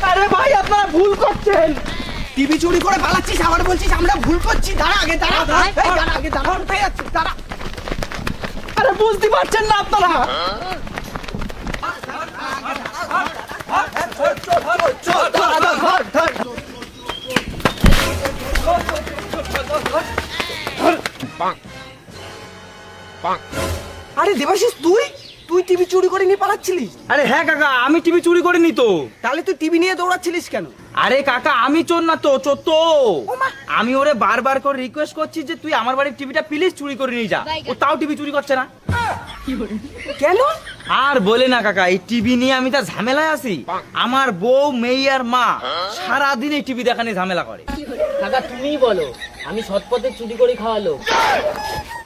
আরে ভাই আপনারা ভুল করছেন। টিভি চুরি করে পালাচ্ছিস, আবার বলছিস আমরা ভুল করছি। দাঁড়া আগে, দাঁড়া আগে, দাঁড়া। কোথায় যাচ্ছিস? দাঁড়া। আরে বুঝতে পারছেন না আপনারা? আরে দেবাশিস, তুই টিভি চুরি করে নিয়ে পালাচ্ছিলিস? আরে হ্যাঁ কাকা, আমি টিভি চুরি করিনি তো। তাহলে তুই টিভি নিয়ে দৌড়াচ্ছিলিস কেন? আরে কাকা, আমি চোর না তো, চোর তো আমি। ওরে বারবার করে রিকোয়েস্ট করছি যে তুই আমার বাড়ির টিভিটা প্লিজ চুরি করে নিয়ে যা। ও তাও টিভি চুরি করছে না। কেন? আর বলে না কাকা, এই টিভি নিয়ে আমি তার ঝামেলায় আছি। আমার বউ, মেয়ে আর মা সারাদিন এই টিভি দেখা নিয়ে ঝামেলা করে। কাকা তুমিই বলো, আমি সৎপথে চুরি করে খাওয়ালো।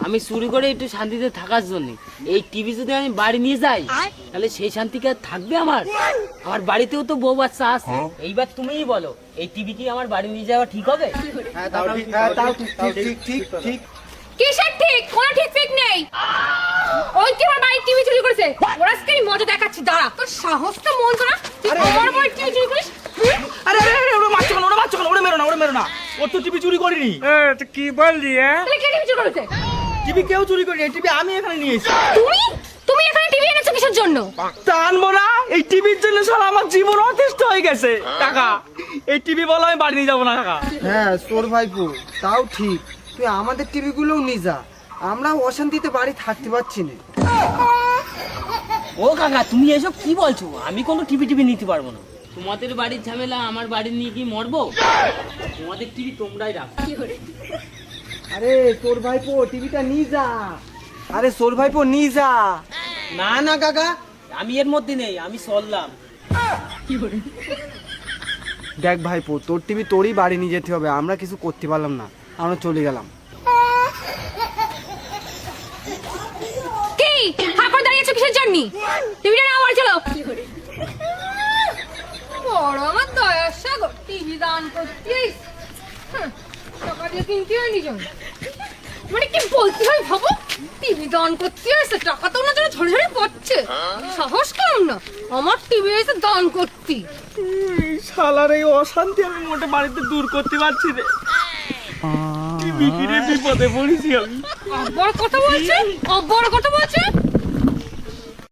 আমি চুরি করে একটু শান্তিতে থাকার জন্য। এই টিভি যদি আমি বাড়ি নিয়ে যাই তাহলে সেই শান্তি কি আর থাকবে? আমার বাড়িতেও তো বউ বাচ্চা আছে। এইবার তুমিই বলো, এই টিভি কি আমার বাড়ি নিয়ে যাওয়া ঠিক হবে? ঠিক। কিসের ঠিক? কোনো ঠিক নেই। ওই কি আমার বাড়ির টিভি চুরি করেছে? ওরা আজকে আমি মজা দেখাচ্ছি। দাঁড়া, তোর সাহস তো মন তো না, তুই আমার বাড়ির টিভি চুরি করিস? আরে ওরে মারছো কেন? ওরে মেরো না। ও তো টিভি চুরি করিনি। কি বললি? তাহলে কে টিভি চুরি করেছে? টিভি কেউ চুরি করিনি, এই টিভি আমি এখানে নিয়ে এসেছি। তুমি এখানে টিভি এনেছো কিসের জন্য? তা আনবো না? এই টিভির জন্য সারা আমার জীবন অতিষ্ঠ হয়ে গেছে কাকা। এই টিভি বলো আমি বাড়ি নিয়ে যাবো না কাকা। হ্যাঁ তোর ভাইপো, তাও ঠিক। তুই আমাদের টিভি গুলোও নিয়ে যা, আমরা অশান্তিতে বাড়ি থাকতে পারছি না। ও কাকা, তুমি এসব কি বলছো? আমি কোনো টিভি নিতে পারবো না। তোমাদের বাড়ির ঝামেলা আমার বাড়ি নিয়ে কি মরবো? তোমাদের টিভি তোমরাই রাখো। আরে তোর ভাইপো টিভিটা নিয়ে যা। আরে তোর ভাইপো নিয়ে যা। না কাকা, আমি এর মধ্যে নেই, আমি চললাম। দেখ ভাইপো, তোর টিভি তোরই বাড়ি নিয়ে যেতে হবে, আমরা কিছু করতে পারলাম না, আমরা চলে গেলাম। কি হাঁপার দাঁড়িয়েছো কিসের জন্য? টিভিটা নাও আর চলো। বড় আমার দয়ার সাগর, টিভি দান করছিস? টাকা দিয়ে কিনতে হয় নিজম। মানে কি বলতে হয় ভাবো? টিভি দান করতে হয়েছে, টাকা তো ওনার জন্য ঝরে পড়ছে। সাহস কম না আমার টিভি এসে দান করতি। শালার এই অশান্তি আমি মোটে বাড়িতে দূর করতে পারছি রে। টিভি কিনে বিপদে পড়েছি আমি। বড় কথা বলছে।